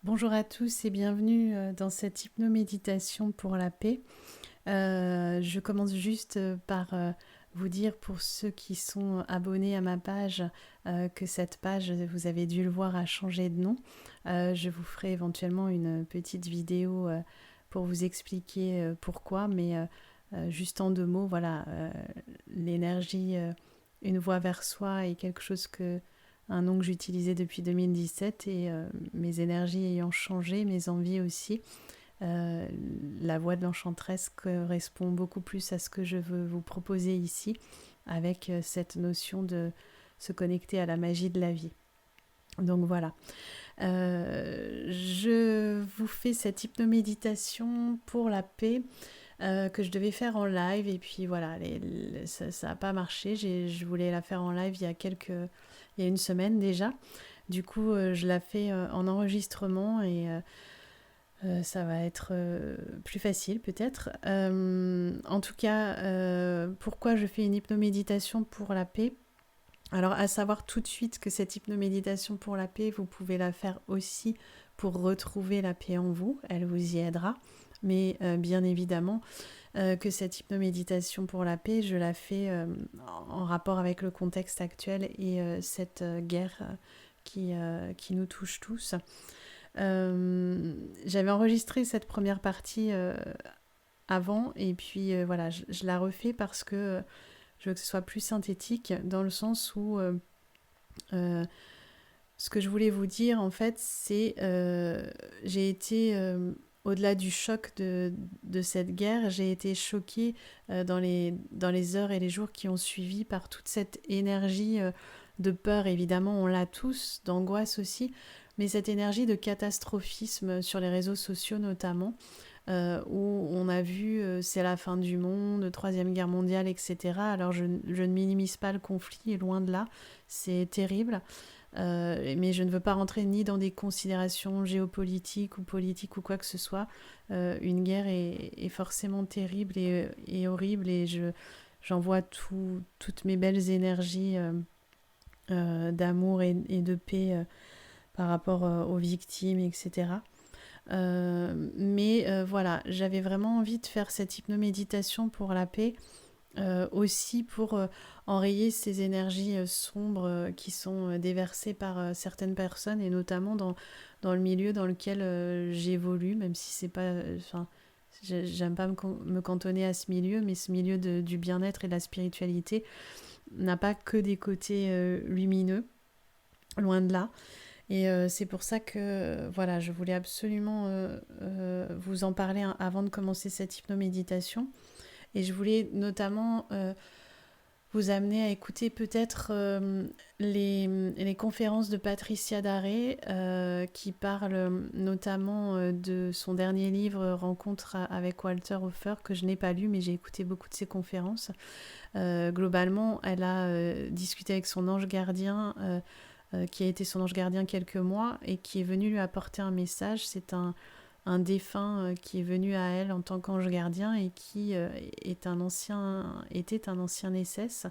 Bonjour à tous et bienvenue dans cette hypnoméditation pour la paix. Je commence juste par vous dire pour ceux qui sont abonnés à ma page que cette page, vous avez dû le voir, a changé de nom. Je vous ferai éventuellement une petite vidéo pour vous expliquer pourquoi, mais juste en deux mots, voilà, l'énergie, une voie vers soi est quelque chose un nom que j'utilisais depuis 2017 et mes énergies ayant changé, mes envies aussi. Euh, la voix de l'enchanteresse correspond beaucoup plus à ce que je veux vous proposer ici, avec cette notion de se connecter à la magie de la vie. Donc voilà. Je vous fais cette hypnoméditation pour la paix que je devais faire en live et puis voilà, ça n'a pas marché. Je voulais la faire en live il y a une semaine déjà. Du coup, je la fais en enregistrement et ça va être plus facile peut-être. En tout cas, pourquoi je fais une hypnoméditation pour la paix? Alors, à savoir tout de suite que cette hypnoméditation pour la paix, vous pouvez la faire aussi pour retrouver la paix en vous. Elle vous y aidera. Mais bien évidemment, que cette hypnoméditation pour la paix, je la fais en rapport avec le contexte actuel et cette guerre qui nous touche tous. J'avais enregistré cette première partie avant et puis voilà, je la refais parce que je veux que ce soit plus synthétique dans le sens où euh, ce que je voulais vous dire en fait, c'est j'ai été au-delà du choc de cette guerre, j'ai été choquée dans les heures et les jours qui ont suivi par toute cette énergie de peur, évidemment, on l'a tous, d'angoisse aussi, mais cette énergie de catastrophisme sur les réseaux sociaux notamment, où on a vu c'est la fin du monde, troisième guerre mondiale, etc. Alors je ne minimise pas le conflit, loin de là, c'est terrible. Mais je ne veux pas rentrer ni dans des considérations géopolitiques ou politiques ou quoi que ce soit. Une guerre est forcément terrible et horrible et j'envoie toutes mes belles énergies d'amour et de paix par rapport aux victimes, etc. Mais voilà, j'avais vraiment envie de faire cette hypnoméditation pour la paix, aussi pour enrayer ces énergies sombres qui sont déversées par certaines personnes et notamment dans le milieu dans lequel j'évolue, même si c'est pas... Enfin, j'aime pas me cantonner à ce milieu, mais ce milieu du bien-être et de la spiritualité n'a pas que des côtés lumineux, loin de là. Et c'est pour ça que voilà, je voulais absolument vous en parler avant de commencer cette hypnoméditation. Et je voulais notamment vous amener à écouter peut-être les conférences de Patricia Daré qui parle notamment de son dernier livre Rencontre avec Walter Hofer que je n'ai pas lu mais j'ai écouté beaucoup de ses conférences. Globalement, elle a discuté avec son ange gardien qui a été son ange gardien quelques mois et qui est venu lui apporter un message. C'est un défunt qui est venu à elle en tant qu'ange gardien et qui était un ancien SS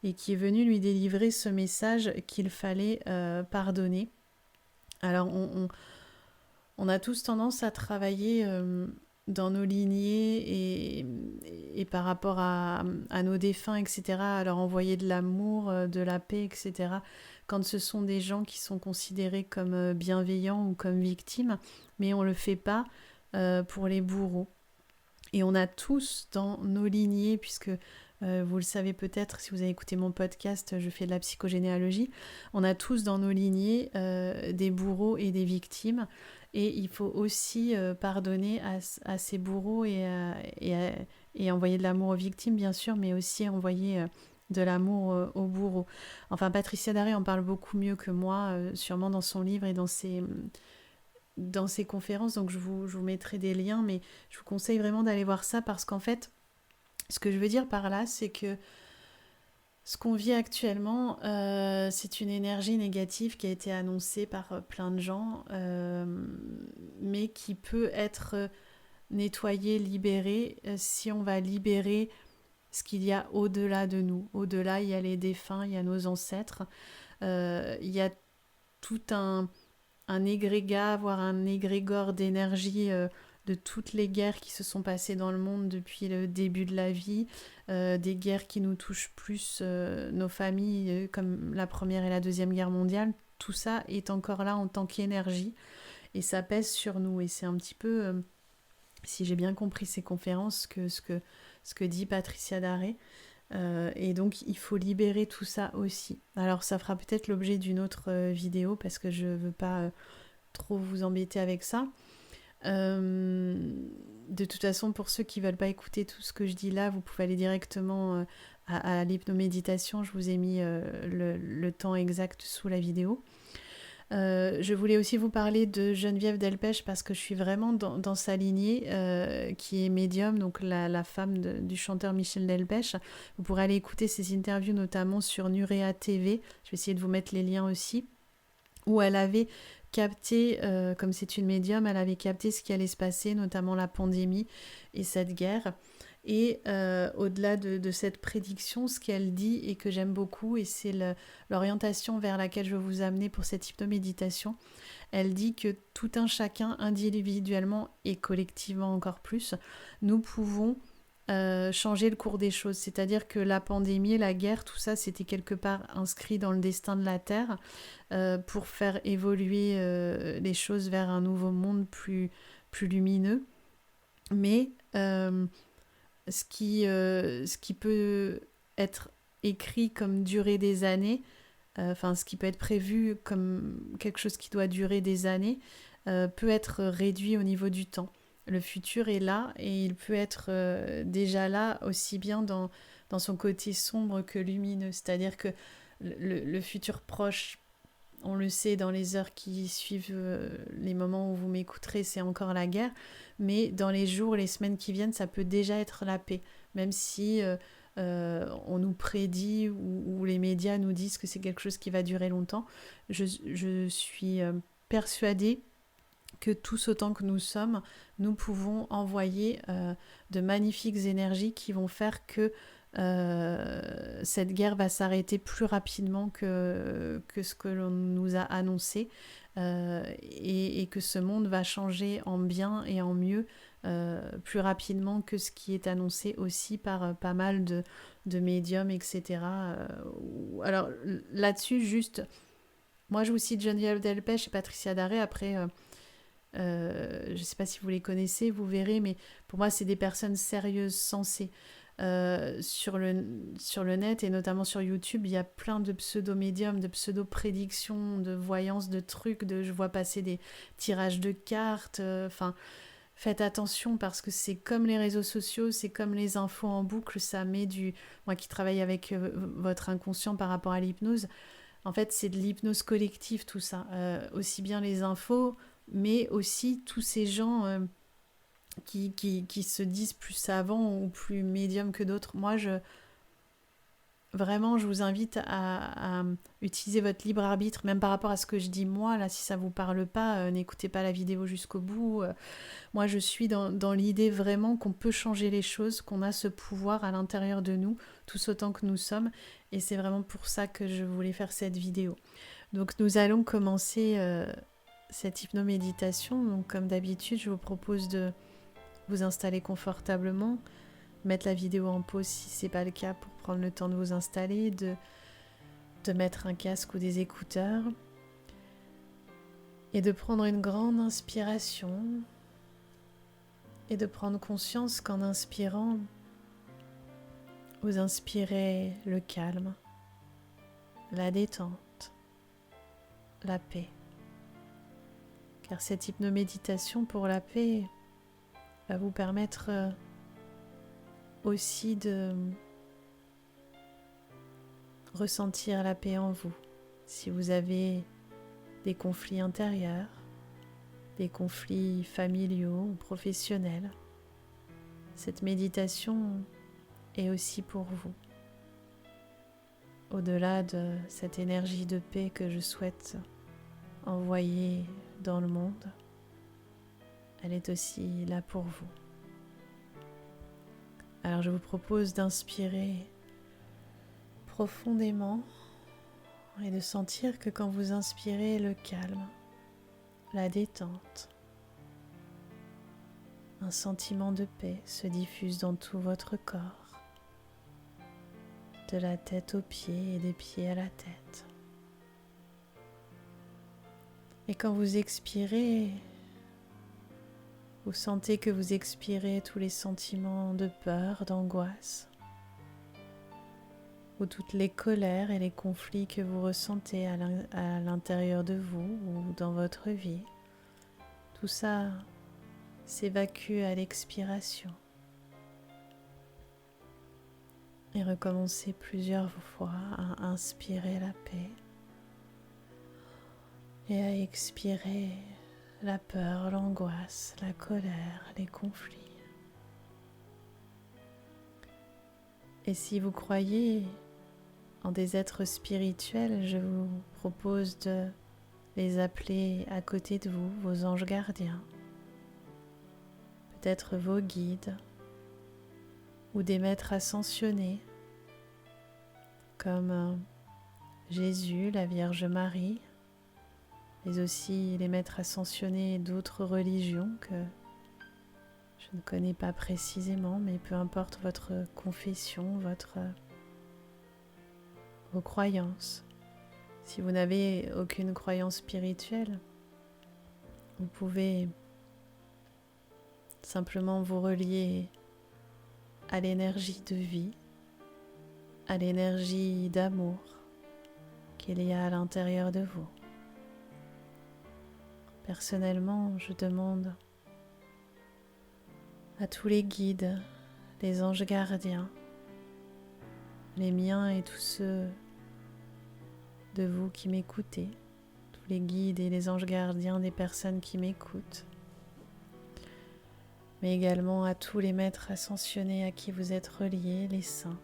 et qui est venu lui délivrer ce message qu'il fallait pardonner. Alors on a tous tendance à travailler dans nos lignées et par rapport à nos défunts, etc., à leur envoyer de l'amour, de la paix, etc., quand ce sont des gens qui sont considérés comme bienveillants ou comme victimes, mais on ne le fait pas pour les bourreaux. Et on a tous dans nos lignées, puisque vous le savez peut-être si vous avez écouté mon podcast, je fais de la psychogénéalogie, on a tous dans nos lignées des bourreaux et des victimes. Et il faut aussi pardonner à ces bourreaux et envoyer de l'amour aux victimes, bien sûr, mais aussi envoyer de l'amour aux bourreaux. Enfin, Patricia Daré en parle beaucoup mieux que moi, sûrement dans son livre et dans ses conférences, donc je vous mettrai des liens, mais je vous conseille vraiment d'aller voir ça parce qu'en fait, ce que je veux dire par là, c'est que ce qu'on vit actuellement, c'est une énergie négative qui a été annoncée par plein de gens, mais qui peut être nettoyée, libérée, si on va libérer ce qu'il y a au-delà de nous. Au-delà, il y a les défunts, il y a nos ancêtres, il y a tout un égrégat, voire un égrégore d'énergie de toutes les guerres qui se sont passées dans le monde depuis le début de la vie, des guerres qui nous touchent plus nos familles, comme la Première et la Deuxième Guerre mondiale. Tout ça est encore là en tant qu'énergie et ça pèse sur nous. Et c'est un petit peu, si j'ai bien compris ces conférences, ce que dit Patricia Daré. Et donc il faut libérer tout ça aussi. Alors ça fera peut-être l'objet d'une autre vidéo parce que je ne veux pas trop vous embêter avec ça. De toute façon, pour ceux qui ne veulent pas écouter tout ce que je dis là, vous pouvez aller directement à l'hypnoméditation. Je vous ai mis le temps exact sous la vidéo. Je voulais aussi vous parler de Geneviève Delpech parce que je suis vraiment dans sa lignée qui est médium, donc la femme du chanteur Michel Delpech. Vous pourrez aller écouter ses interviews notamment sur Nurea TV. Je vais essayer de vous mettre les liens aussi. Où elle avait capté, comme c'est une médium, elle avait capté ce qui allait se passer, notamment la pandémie et cette guerre. Et au-delà de cette prédiction, ce qu'elle dit et que j'aime beaucoup, et c'est l'orientation vers laquelle je veux vous amener pour cette hypnoméditation, elle dit que tout un chacun, individuellement et collectivement encore plus, nous pouvons changer le cours des choses. C'est-à-dire que la pandémie, la guerre, tout ça, c'était quelque part inscrit dans le destin de la Terre pour faire évoluer les choses vers un nouveau monde plus lumineux. Mais ce qui peut être écrit comme durer des années, ce qui peut être prévu comme quelque chose qui doit durer des années, peut être réduit au niveau du temps. Le futur est là et il peut être déjà là aussi bien dans son côté sombre que lumineux. C'est-à-dire que le futur proche, on le sait, dans les heures qui suivent les moments où vous m'écouterez, c'est encore la guerre. Mais dans les jours, les semaines qui viennent, ça peut déjà être la paix. Même si on nous prédit ou les médias nous disent que c'est quelque chose qui va durer longtemps, je suis persuadée que tous autant que nous sommes, nous pouvons envoyer de magnifiques énergies qui vont faire que cette guerre va s'arrêter plus rapidement que ce que l'on nous a annoncé et que ce monde va changer en bien et en mieux plus rapidement que ce qui est annoncé aussi par pas mal de médiums, etc. Alors là-dessus, juste, moi je vous cite Geneviève Delpech et Patricia Daré, après... je ne sais pas si vous les connaissez, vous verrez, mais pour moi, c'est des personnes sérieuses, sensées. Sur le net et notamment sur YouTube, il y a plein de pseudo-médiums, de pseudo-prédictions, de voyances, de trucs, je vois passer des tirages de cartes. Faites attention parce que c'est comme les réseaux sociaux, c'est comme les infos en boucle, ça met du... Moi qui travaille avec votre inconscient par rapport à l'hypnose, en fait, c'est de l'hypnose collective, tout ça. Aussi bien les infos, mais aussi tous ces gens qui se disent plus savants ou plus médiums que d'autres. Moi, vraiment, je vous invite à utiliser votre libre arbitre, même par rapport à ce que je dis moi. Là, si ça ne vous parle pas, n'écoutez pas la vidéo jusqu'au bout. Moi, je suis dans l'idée vraiment qu'on peut changer les choses, qu'on a ce pouvoir à l'intérieur de nous, tous autant que nous sommes. Et c'est vraiment pour ça que je voulais faire cette vidéo. Donc, nous allons commencer cette hypnoméditation. Donc, comme d'habitude, je vous propose de vous installer confortablement, mettre la vidéo en pause si ce n'est pas le cas pour prendre le temps de vous installer, de mettre un casque ou des écouteurs et de prendre une grande inspiration et de prendre conscience qu'en inspirant, vous inspirez le calme, la détente, la paix. Car cette hypnoméditation pour la paix va vous permettre aussi de ressentir la paix en vous. Si vous avez des conflits intérieurs, des conflits familiaux ou professionnels, cette méditation est aussi pour vous. Au-delà de cette énergie de paix que je souhaite envoyer dans le monde, elle est aussi là pour vous. Alors je vous propose d'inspirer profondément et de sentir que quand vous inspirez le calme, la détente. Un sentiment de paix se diffuse dans tout votre corps, de la tête aux pieds et des pieds à la tête. Et quand vous expirez, vous sentez que vous expirez tous les sentiments de peur, d'angoisse, ou toutes les colères et les conflits que vous ressentez à l'intérieur de vous ou dans votre vie. Tout ça s'évacue à l'expiration. Et recommencez plusieurs fois à inspirer la paix et à expirer la peur, l'angoisse, la colère, les conflits. Et si vous croyez en des êtres spirituels, je vous propose de les appeler à côté de vous, vos anges gardiens, peut-être vos guides ou des maîtres ascensionnés comme Jésus, la Vierge Marie, mais aussi les maîtres ascensionnés d'autres religions que je ne connais pas précisément, mais peu importe votre confession, vos croyances. Si vous n'avez aucune croyance spirituelle, vous pouvez simplement vous relier à l'énergie de vie, à l'énergie d'amour qu'il y a à l'intérieur de vous. Personnellement, je demande à tous les guides, les anges gardiens, les miens et tous ceux de vous qui m'écoutez, tous les guides et les anges gardiens des personnes qui m'écoutent, mais également à tous les maîtres ascensionnés à qui vous êtes reliés, les saints,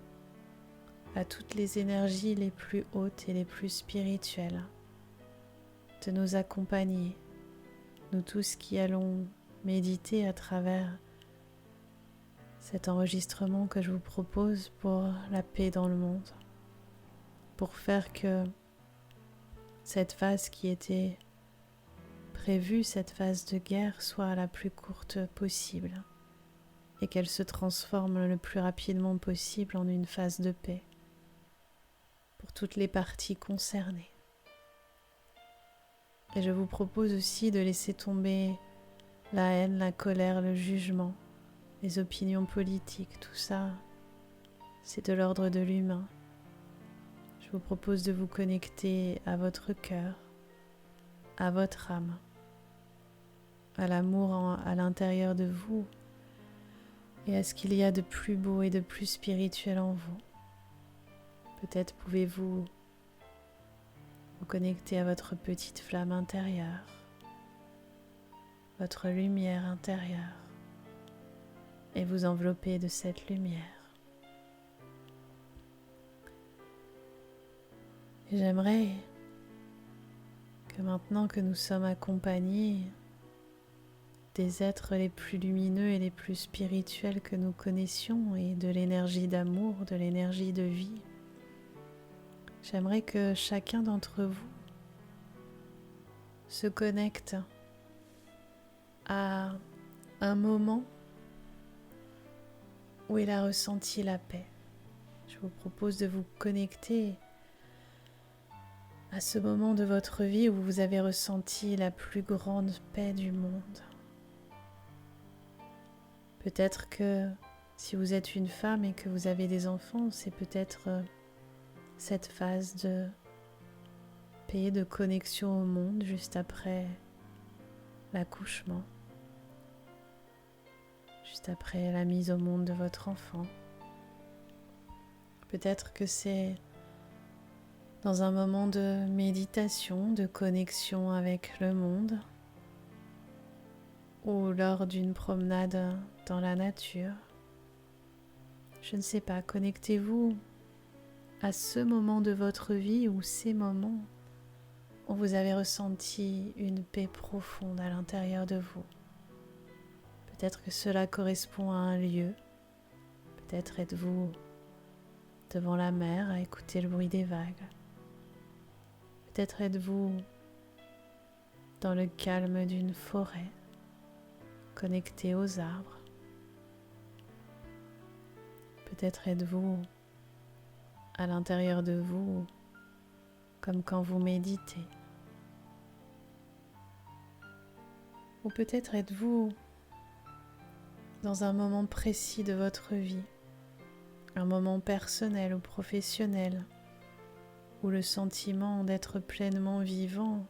à toutes les énergies les plus hautes et les plus spirituelles, de nous accompagner, nous tous qui allons méditer à travers cet enregistrement que je vous propose pour la paix dans le monde, pour faire que cette phase qui était prévue, cette phase de guerre, soit la plus courte possible et qu'elle se transforme le plus rapidement possible en une phase de paix pour toutes les parties concernées. Et je vous propose aussi de laisser tomber la haine, la colère, le jugement, les opinions politiques, tout ça, c'est de l'ordre de l'humain. Je vous propose de vous connecter à votre cœur, à votre âme, à l'amour à l'intérieur de vous et à ce qu'il y a de plus beau et de plus spirituel en vous. Peut-être pouvez-vous vous connecter à votre petite flamme intérieure, votre lumière intérieure, et vous envelopper de cette lumière. Et j'aimerais que maintenant que nous sommes accompagnés des êtres les plus lumineux et les plus spirituels que nous connaissions et de l'énergie d'amour, de l'énergie de vie, j'aimerais que chacun d'entre vous se connecte à un moment où il a ressenti la paix. Je vous propose de vous connecter à ce moment de votre vie où vous avez ressenti la plus grande paix du monde. Peut-être que si vous êtes une femme et que vous avez des enfants, c'est peut-être cette phase de paix, de connexion au monde juste après l'accouchement, juste après la mise au monde de votre enfant. Peut-être que c'est dans un moment de méditation, de connexion avec le monde, ou lors d'une promenade dans la nature. Je ne sais pas, connectez-vous à ce moment de votre vie ou ces moments où vous avez ressenti une paix profonde à l'intérieur de vous. Peut-être que cela correspond à un lieu, peut-être êtes-vous devant la mer à écouter le bruit des vagues. Peut-être êtes-vous dans le calme d'une forêt, connecté aux arbres. Peut-être êtes-vous à l'intérieur de vous, comme quand vous méditez. Ou peut-être êtes-vous dans un moment précis de votre vie, un moment personnel ou professionnel, où le sentiment d'être pleinement vivant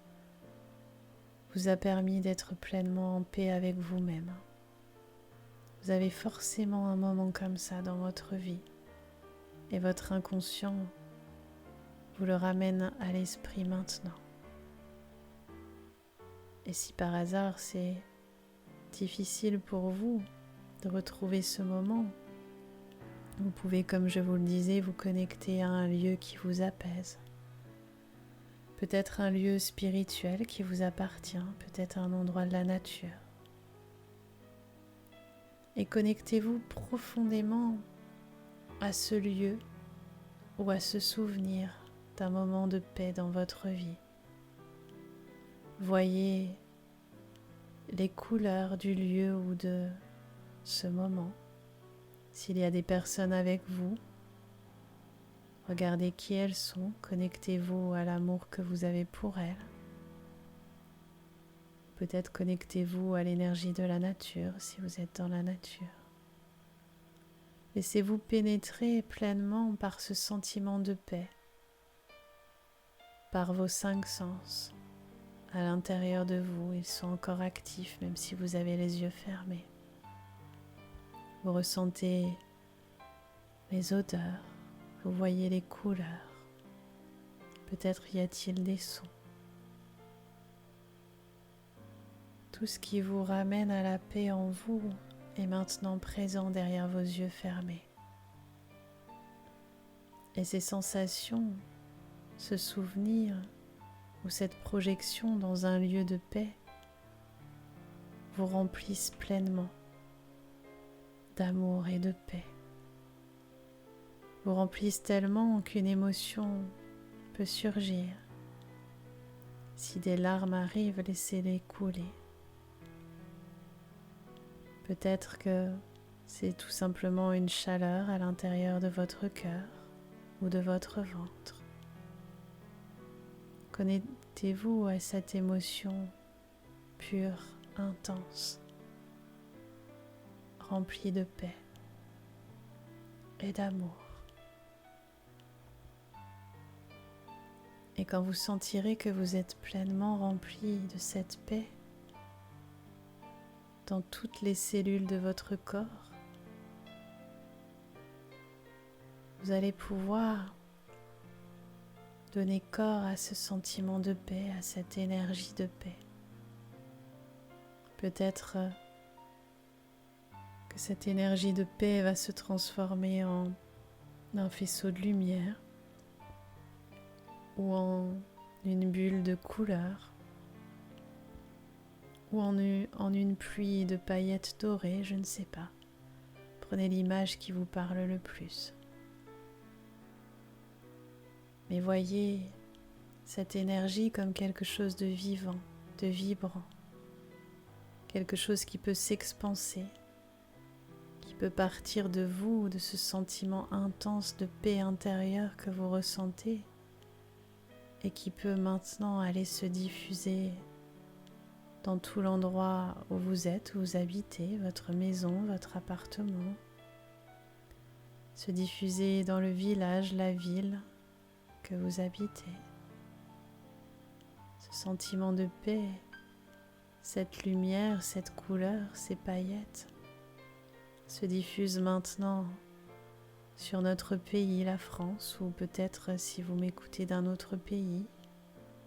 vous a permis d'être pleinement en paix avec vous-même. Vous avez forcément un moment comme ça dans votre vie et votre inconscient vous le ramène à l'esprit maintenant. Et si par hasard c'est difficile pour vous de retrouver ce moment, vous pouvez, comme je vous le disais, vous connecter à un lieu qui vous apaise. Peut-être un lieu spirituel qui vous appartient, peut-être un endroit de la nature. Et connectez-vous profondément à ce lieu ou à ce souvenir d'un moment de paix dans votre vie. Voyez les couleurs du lieu ou de ce moment. S'il y a des personnes avec vous, regardez qui elles sont, connectez-vous à l'amour que vous avez pour elles. Peut-être connectez-vous à l'énergie de la nature si vous êtes dans la nature. Laissez-vous pénétrer pleinement par ce sentiment de paix, par vos 5 sens. À l'intérieur de vous, ils sont encore actifs même si vous avez les yeux fermés. Vous ressentez les odeurs, vous voyez les couleurs. Peut-être y a-t-il des sons. Tout ce qui vous ramène à la paix en vous est maintenant présent derrière vos yeux fermés. Et ces sensations, ce souvenir ou cette projection dans un lieu de paix vous remplissent pleinement d'amour et de paix. Vous remplissent tellement qu'une émotion peut surgir. Si des larmes arrivent, laissez-les couler. Peut-être que c'est tout simplement une chaleur à l'intérieur de votre cœur ou de votre ventre. Connectez-vous à cette émotion pure, intense, remplie de paix et d'amour. Et quand vous sentirez que vous êtes pleinement rempli de cette paix dans toutes les cellules de votre corps, vous allez pouvoir donner corps à ce sentiment de paix, à cette énergie de paix. Peut-être que cette énergie de paix va se transformer en un faisceau de lumière ou en une bulle de couleur ou en une pluie de paillettes dorées, je ne sais pas. Prenez l'image qui vous parle le plus. Mais voyez cette énergie comme quelque chose de vivant, de vibrant, quelque chose qui peut s'expanser, qui peut partir de vous, de ce sentiment intense de paix intérieure que vous ressentez et qui peut maintenant aller se diffuser dans tout l'endroit où vous êtes, où vous habitez, votre maison, votre appartement, se diffuser dans le village, la ville que vous habitez. Ce sentiment de paix, cette lumière, cette couleur, ces paillettes se diffusent maintenant sur notre pays, la France, ou peut-être si vous m'écoutez d'un autre pays,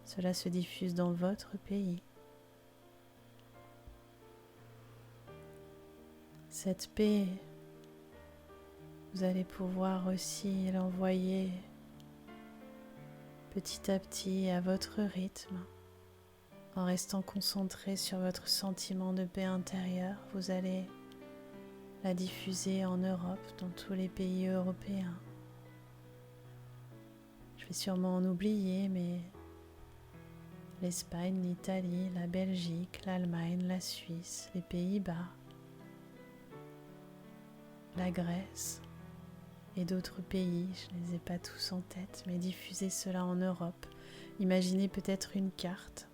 cela se diffuse dans votre pays. Cette paix, vous allez pouvoir aussi l'envoyer petit à petit à votre rythme. En restant concentré sur votre sentiment de paix intérieure, vous allez la diffuser en Europe, dans tous les pays européens. Je vais sûrement en oublier, mais l'Espagne, l'Italie, la Belgique, l'Allemagne, la Suisse, les Pays-Bas, la Grèce et d'autres pays. Je ne les ai pas tous en tête, mais diffusez cela en Europe. Imaginez peut-être une carte.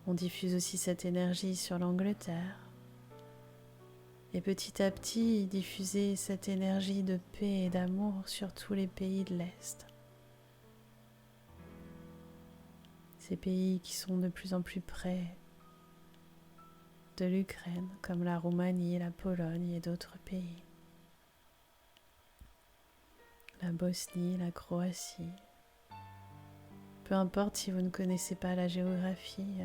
On diffuse aussi cette énergie sur l'Angleterre. Et petit à petit, diffusez cette énergie de paix et d'amour sur tous les pays de l'Est. Ces pays qui sont de plus en plus près de l'Ukraine, comme la Roumanie, la Pologne et d'autres pays. La Bosnie, la Croatie. Peu importe si vous ne connaissez pas la géographie,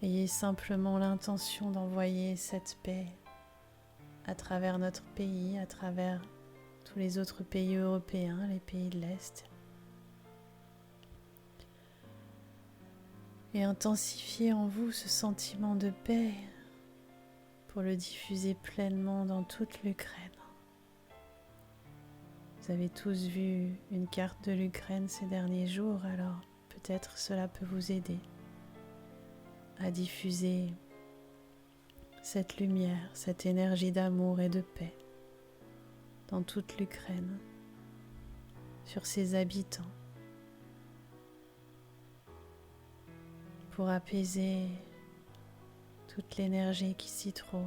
ayez simplement l'intention d'envoyer cette paix à travers notre pays, à travers tous les autres pays européens, les pays de l'Est. Et intensifiez en vous ce sentiment de paix pour le diffuser pleinement dans toute l'Ukraine. Vous avez tous vu une carte de l'Ukraine ces derniers jours, alors peut-être cela peut vous aider à diffuser cette lumière, cette énergie d'amour et de paix dans toute l'Ukraine, sur ses habitants, pour apaiser toute l'énergie qui s'y trouve,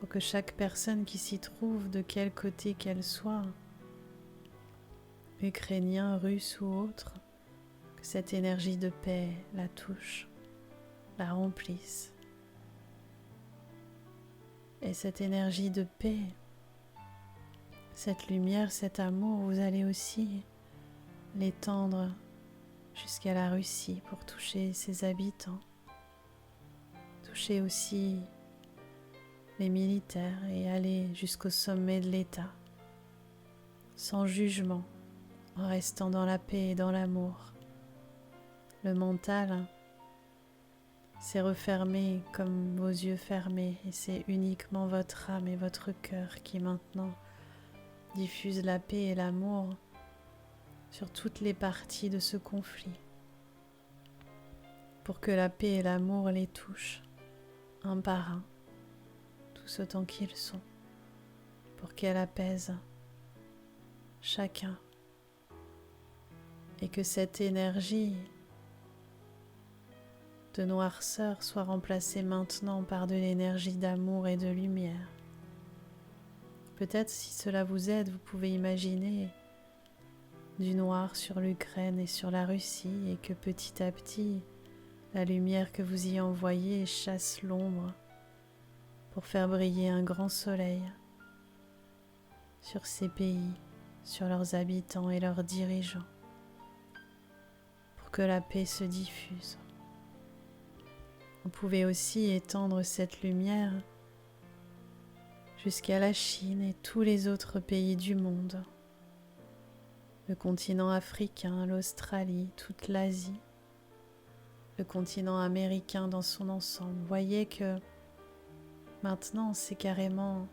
pour que chaque personne qui s'y trouve, de quel côté qu'elle soit, ukrainien, russe ou autre, que cette énergie de paix la touche, la remplisse. Et cette énergie de paix, cette lumière, cet amour, vous allez aussi l'étendre jusqu'à la Russie pour toucher ses habitants, toucher aussi les militaires et aller jusqu'au sommet de l'État, sans jugement, en restant dans la paix et dans l'amour. Le mental s'est refermé comme vos yeux fermés et c'est uniquement votre âme et votre cœur qui maintenant diffusent la paix et l'amour sur toutes les parties de ce conflit, pour que la paix et l'amour les touchent un par un, tous autant qu'ils sont, pour qu'elle apaise chacun et que cette énergie de noirceur soit remplacée maintenant par de l'énergie d'amour et de lumière. Peut-être si cela vous aide, vous pouvez imaginer du noir sur l'Ukraine et sur la Russie et que petit à petit, la lumière que vous y envoyez chasse l'ombre pour faire briller un grand soleil sur ces pays, sur leurs habitants et leurs dirigeants, pour que la paix se diffuse. Vous pouvez aussi étendre cette lumière jusqu'à la Chine et tous les autres pays du monde, le continent africain, l'Australie, toute l'Asie, le continent américain dans son ensemble. Voyez que maintenant c'est carrément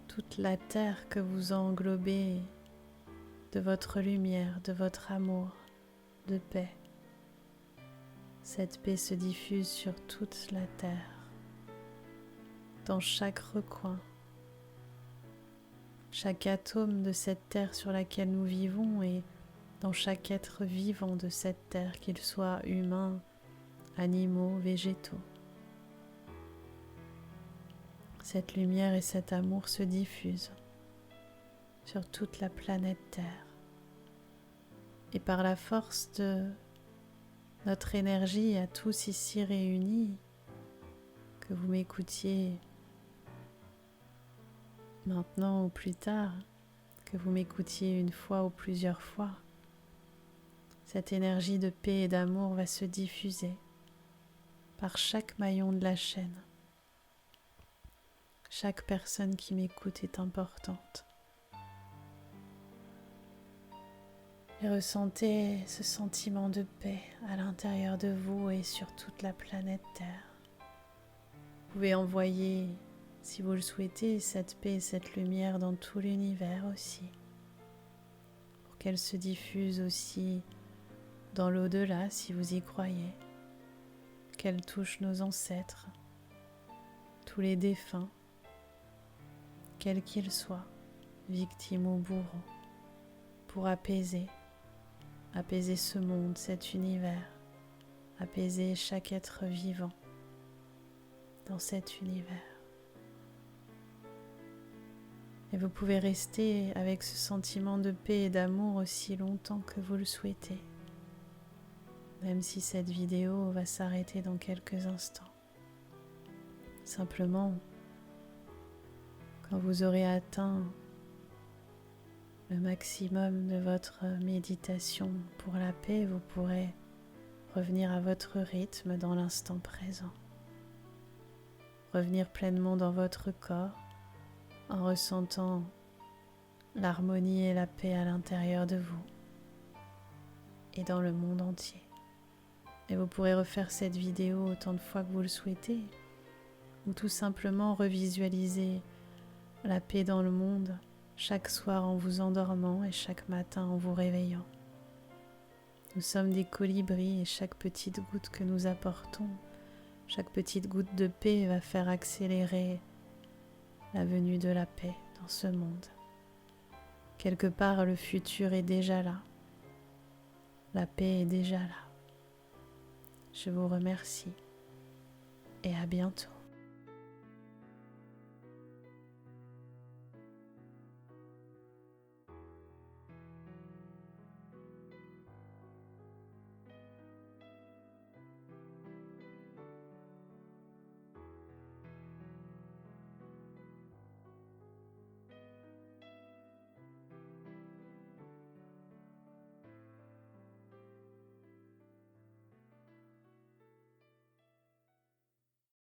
toute la terre que vous englobez de votre lumière, de votre amour, de paix. Cette paix se diffuse sur toute la terre, dans chaque recoin, chaque atome de cette terre sur laquelle nous vivons et dans chaque être vivant de cette terre, qu'il soit humain, animaux, végétaux. Cette lumière et cet amour se diffusent sur toute la planète Terre. Et par la force de notre énergie à tous ici réunis, que vous m'écoutiez maintenant ou plus tard, que vous m'écoutiez une fois ou plusieurs fois, cette énergie de paix et d'amour va se diffuser par chaque maillon de la chaîne. Chaque personne qui m'écoute est importante. Et ressentez ce sentiment de paix à l'intérieur de vous et sur toute la planète Terre. Vous pouvez envoyer, si vous le souhaitez, cette paix et cette lumière dans tout l'univers aussi, pour qu'elle se diffuse aussi dans l'au-delà si vous y croyez, qu'elle touche nos ancêtres, tous les défunts, quels qu'ils soient, victimes ou bourreaux, pour apaiser ce monde, cet univers, apaiser chaque être vivant dans cet univers. Et vous pouvez rester avec ce sentiment de paix et d'amour aussi longtemps que vous le souhaitez, même si cette vidéo va s'arrêter dans quelques instants. Simplement, quand vous aurez atteint le maximum de votre méditation pour la paix, vous pourrez revenir à votre rythme dans l'instant présent. Revenir pleinement dans votre corps en ressentant l'harmonie et la paix à l'intérieur de vous et dans le monde entier. Et vous pourrez refaire cette vidéo autant de fois que vous le souhaitez, ou tout simplement revisualiser la paix dans le monde chaque soir en vous endormant et chaque matin en vous réveillant. Nous sommes des colibris et chaque petite goutte que nous apportons, chaque petite goutte de paix va faire accélérer la venue de la paix dans ce monde. Quelque part, le futur est déjà là. La paix est déjà là. Je vous remercie et à bientôt.